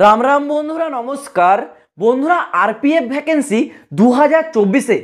রাম রাম বন্ধুরা, নমস্কার বন্ধুরা। আরপিএফ ভ্যাকেন্সি 2024-এ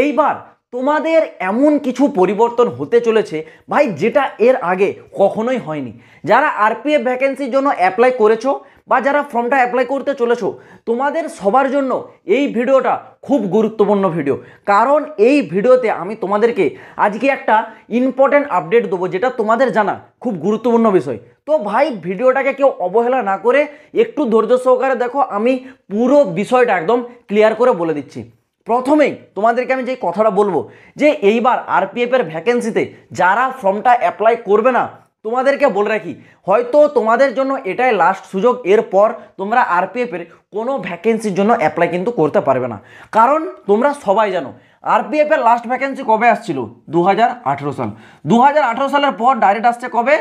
এইবার তোমাদের এমন কিছু পরিবর্তন হতে চলেছে ভাই, যেটা এর আগে কখনোই হয়নি। যারা আরপিএফ ভ্যাকেন্সির জন্য অ্যাপ্লাই করেছো বা যারা ফর্মটা অ্যাপ্লাই করতে চলেছো, তোমাদের সবার জন্য এই ভিডিওটা খুব গুরুত্বপূর্ণ ভিডিও। কারণ এই ভিডিওতে আমি তোমাদেরকে আজকে একটা ইম্পর্টেন্ট আপডেট দেবো, যেটা তোমাদের জানা খুব গুরুত্বপূর্ণ বিষয়। তো ভাই, ভিডিওটাকে কেউ অবহেলা না করে একটু ধৈর্য সহকারে দেখো, আমি পুরো বিষয়টা একদম ক্লিয়ার করে বলে দিচ্ছি। প্রথমেই তোমাদেরকে আমি যে কথাটা বলবো, যে এইবার আরপিএফের ভ্যাকেন্সিতে যারা ফর্মটা অ্যাপ্লাই করবে না, তোমাদেরকে বলে রাখি, হয়তো তোমাদের জন্য এটাই লাস্ট সুযোগ। এরপর তোমরা আরপিএফের কোনো ভ্যাকেন্সির জন্য অ্যাপ্লাই কিন্তু করতে পারবে না। কারণ তোমরা সবাই জানো আরপিএফের লাস্ট ভ্যাকেন্সি কবে আসছিল? 2018 সাল। 2018 সালের পর ডাইরেক্ট আসছে কবে?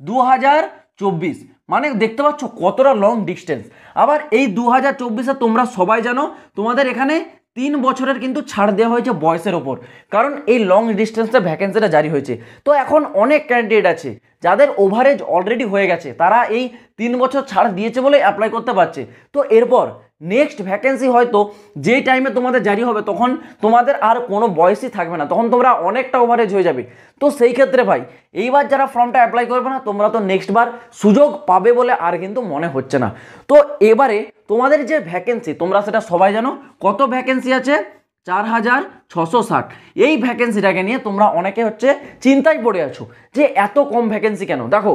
2024। মানে দেখতে পাচ্ছ কতটা লং ডিস্টেন্স। আবার এই 2024-এ তোমরা সবাই জানো তোমাদের এখানে 3 বছরের কিন্তু ছাড় দেওয়া হয়েছে বয়সের ওপর, কারণ এই লং ডিস্টেন্সে ভ্যাকেন্সিটা জারি হয়েছে। তো এখন অনেক ক্যান্ডিডেট আছে যাদের ওভারেজ অলরেডি হয়ে গেছে, তারা এই 3 বছর ছাড় দিয়েছে বলে অ্যাপ্লাই করতে পারছে। তো এরপর নেক্সট ভ্যাকেন্সি হয়তো যে টাইমে তোমাদের জারি হবে, তখন তোমাদের আর কোনো বয়সই থাকবে না, তখন তোমরা অনেকটা ওভারেজ হয়ে যাবে। তো সেই ক্ষেত্রে ভাই, এইবার যারা ফর্মটা অ্যাপ্লাই করবে না, তোমরা তো নেক্সটবার সুযোগ পাবে বলে আর কিন্তু মনে হচ্ছে না। তো এবারে তোমাদের যে ভ্যাকেন্সি, তোমরা সেটা সবাই জানো কত ভ্যাকেন্সি আছে? 4660। এই ভ্যাকেন্সিটাকে নিয়ে তোমরা অনেকে চিন্তায় পড়ে আছো যে এত কম ভ্যাকেন্সি কেন। দেখো,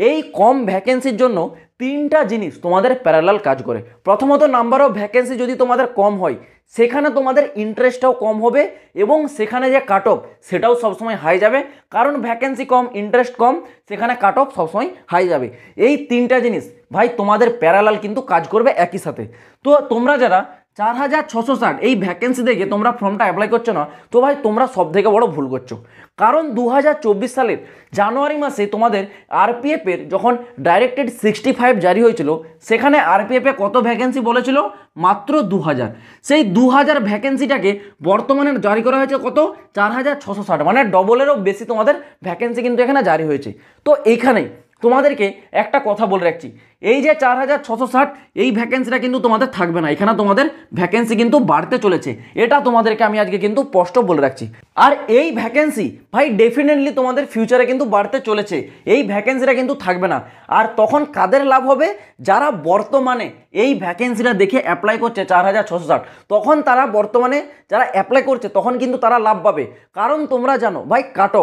এই কম ভ্যাকেন্সির জন্য 3টা জিনিস তোমাদের প্যারালাল কাজ করে। প্রথমত, নাম্বার অফ ভ্যাকেন্সি যদি তোমাদের কম হয়, সেখানে তোমাদের ইন্টারেস্টটাও কম হবে এবং সেখানে যে কাট অফ সেটাও সবসময় হাই যাবে। কারণ ভ্যাকেন্সি কম, ইন্টারেস্ট কম, সেখানে কাট অফ সবসময় হাই যাবে। এই 3টা জিনিস ভাই তোমাদের প্যারালাল কিন্তু কাজ করবে একই সাথে। তো তোমরা যারা 4660 এই ভ্যাকেন্সি দেখে তোমরা ফর্মটা অ্যাপ্লাই করছো না, তো ভাই তোমরা সব থেকে বড় ভুল করছো। কারণ 2024 সালের জানুয়ারি মাসে তোমাদের আরপিএফের যখন ডাইরেক্টেড 65 জারি হয়েছিল, সেখানে আরপিএফে কত ভ্যাকেন্সি বলেছিল? মাত্র 2000। সেই 2000 ভ্যাকেন্সিটাকে বর্তমানে জারি করা হয়েছে কত? 4660, মানে ডবলেরও বেশি তোমাদের ভ্যাকেন্সি কিন্তু এখানে জারি হয়েছে। তো এইখানেই তোমাদেরকে একটা কথা বলে রাখছি, এই যে 4660 এই ভ্যাকেন্সিটা কিন্তু তোমাদের থাকবে না, এখানে তোমাদের ভ্যাকেন্সি কিন্তু বাড়তে চলেছে। এটা তোমাদেরকে আমি আজকে কিন্তু স্পষ্ট বলে রাখছি। আর এই ভ্যাকেন্সি ভাই ডেফিনেটলি তোমাদের ফিউচারে কিন্তু বাড়তে চলেছে, এই ভ্যাকেন্সিটা কিন্তু থাকবে না। আর তখন কাদের লাভ হবে? যারা বর্তমানে এই ভ্যাকেন্সিটা দেখে অ্যাপ্লাই করছে 4660, তখন তারা বর্তমানে যারা অ্যাপ্লাই করছে তখন কিন্তু তারা লাভ পাবে। কারণ তোমরা জানো ভাই, কাট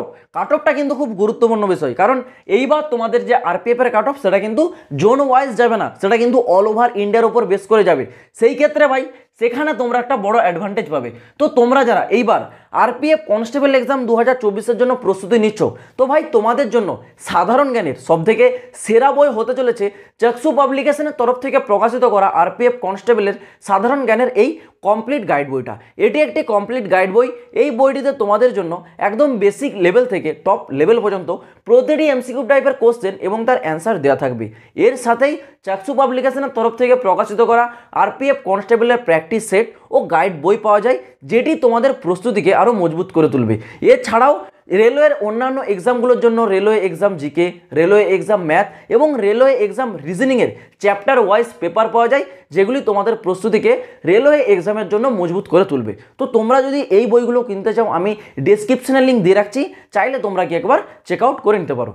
অফটা কিন্তু খুব গুরুত্বপূর্ণ বিষয়। কারণ এইবার তোমাদের যে আরপিএফের কাট অফ, সেটা কিন্তু জোন ওয়াইজ যাবে না, সেটা কিন্তু অল ওভার ইন্ডিয়ার উপর বেস করে যাবে। সেই ক্ষেত্রে ভাই সেখানে তোমরা একটা বড় অ্যাডভান্টেজ পাবে। তো তোমরা যারা এইবার আরপিএফ কনস্টেবল এক্সাম 2024-এর জন্য প্রস্তুতি নিচ্ছ, তো ভাই তোমাদের জন্য সাধারণ জ্ঞানের সবথেকে সেরা বই হতে চলেছে চক্ষু পাবলিকেশনের তরফ থেকে প্রকাশিত করা আরপিএফ কনস্টেবলের সাধারণ জ্ঞানের এই কমপ্লিট গাইড বইটা। এটি একটি কমপ্লিট গাইড বই। এই বইটিতে তোমাদের জন্য একদম বেসিক লেভেল থেকে টপ লেভেল পর্যন্ত প্রতিটি এমসিকিউ টাইপের কোশ্চেন এবং তার অ্যান্সার দেওয়া থাকবে। এর সাথেই চক্ষু পাবলিকেশনের তরফ থেকে প্রকাশিত করা আরপিএফ কনস্টেবলের প্র্যাকটিস সেট ও গাইড বই পাওয়া যায়, যেটি তোমাদের প্রস্তুতিকে আরও মজবুত করে তুলবে। এছাড়াও রেলওয়ের অন্যান্য এক্সামগুলোর জন্য railway exam GK, railway exam math এবং রেলওয়ে এক্সাম রিজনিংয়ের চ্যাপ্টার ওয়াইজ পেপার পাওয়া যায়, যেগুলি তোমাদের প্রস্তুতিকে রেলওয়ে এক্সামের জন্য মজবুত করে তুলবে। তো তোমরা যদি এই বইগুলো কিনতে চাও, আমি ডেসক্রিপশনে লিঙ্ক দিয়ে রাখছি, চাইলে তোমরা কি একবার চেক আউট করে নিতে পারো।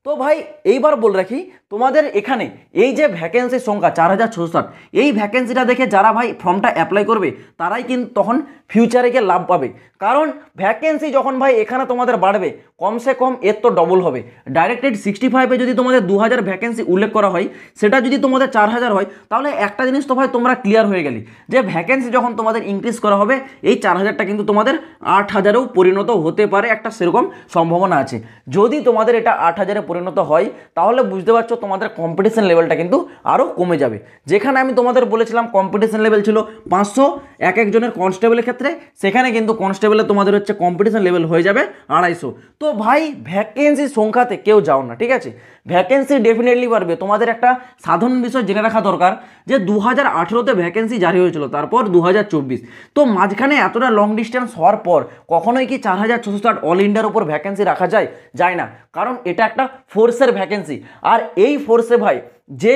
তো ভাই এইবার বলে রাখি, তোমাদের এখানে এই যে ভ্যাকেন্সির সংখ্যা 4660, এই ভ্যাকেন্সিটা দেখে যারা ভাই ফর্মটা অ্যাপ্লাই করবে, তারাই কিন্তু তখন ফিউচারে গিয়ে লাভ পাবে। কারণ ভ্যাকেন্সি যখন ভাই এখানে তোমাদের বাড়বে, কমসে কম এর তো ডবল হবে। ডাইরেক্টেড 65-এ যদি তোমাদের 2000 ভ্যাকেন্সি উল্লেখ করা হয়, সেটা যদি তোমাদের 4000 হয়, তাহলে একটা জিনিস তো ভাই তোমরা ক্লিয়ার হয়ে গেলি, যে ভ্যাকেন্সি যখন তোমাদের ইনক্রিজ করা হবে, এই 4000টা কিন্তু তোমাদের 8000-এও পরিণত হতে পারে, একটা সেরকম সম্ভাবনা আছে। যদি তোমাদের এটা 8000-এ পরিণত হয়, তাহলে বুঝতে পারছো তোমাদের কম্পিটিশন লেভেলটা কিন্তু আরও কমে যাবে। যেখানে আমি তোমাদের বলেছিলাম কম্পিটিশন লেভেল ছিল 500 এক একজনের কনস্টেবলের ক্ষেত্রে, সেখানে কিন্তু কনস্টেবলে তোমাদের কম্পিটিশন লেভেল হয়ে যাবে 250। তো ভাই ভ্যাকেন্সি সংখ্যাতে কেউ যাও না, ঠিক আছে? ভ্যাকেন্সি ডেফিনেটলি বাড়বে। তোমাদের একটা সাধারণ বিষয় জেনে রাখা দরকার, যে 2018-তে ভ্যাকেন্সি জারি হয়েছিল, তারপর 2024। তো মাঝখানে এতটা লং ডিস্টেন্স হওয়ার পর কখনোই কি 4660 অল ইন্ডিয়ার উপর ভ্যাকেন্সি রাখা যায়? যায় না। কারণ এটা একটা ফোর্সের ভ্যাকেন্সি, আর এই ফোর্সে ভাই যে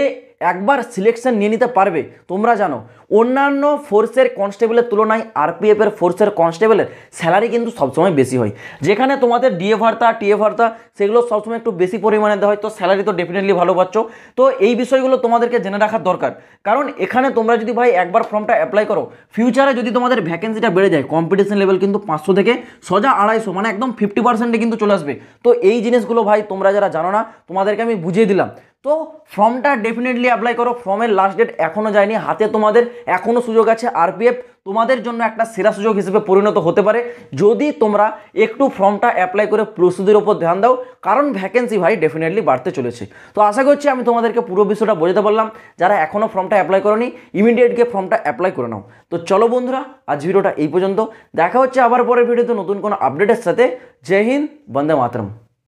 একবার সিলেকশন নিয়ে নিতে পারবে। তোমরা জানো অন্যান্য ফোর্সের কনস্টেবলের তুলনায় আরপিএফের ফোর্সের কনস্টেবলের স্যালারি কিন্তু সবসময় বেশি হয়, যেখানে তোমাদের ডিএ ভাতা টিএ ভাতা সেগুলো সবসময় একটু বেশি পরিমাণে দেওয়া হয়, তো স্যালারি তো ডেফিনেটলি ভালো পাচ্ছ। তো এই বিষয়গুলো তোমাদেরকে জেনে রাখার দরকার, কারণ এখানে তোমরা যদি ভাই একবার ফর্মটা অ্যাপ্লাই করো, ফিউচারে যদি তোমাদের ভ্যাকেন্সিটা বেড়ে যায়, কম্পিটিশন লেভেল কিন্তু 500 থেকে সোজা 250, মানে একদম 50%-এ কিন্তু চলে আসবে। তো এই জিনিসগুলো ভাই তোমরা যারা জানো না তোমাদেরকে আমি বুঝিয়ে দিলাম। তো ফর্মটা ডেফিনেটলি অ্যাপ্লাই করো, ফর্মের লাস্ট ডেট এখনও যায়নি, হাতে তোমাদের এখনও সুযোগ আছে। আরপিএফ তোমাদের জন্য একটা সেরা সুযোগ হিসেবে পরিণত হতে পারে যদি তোমরা একটু ফর্মটা অ্যাপ্লাই করে প্রস্তুতির ওপর ধ্যান দাও, কারণ ভ্যাকেন্সি ভাই ডেফিনেটলি বাড়তে চলেছে। তো আশা করছি আমি তোমাদেরকে পুরো বিষয়টা বোঝাতে পারলাম। যারা এখনও ফর্মটা অ্যাপ্লাই করোনি ইমিডিয়েট গিয়ে ফর্মটা অ্যাপ্লাই করে নাও। তো চলো বন্ধুরা, আজ ভিডিওটা এই পর্যন্ত, দেখা হচ্ছে আবার পরের ভিডিওতে নতুন কোনো আপডেটের সাথে। জয় হিন্দ, বন্দে মাতরম।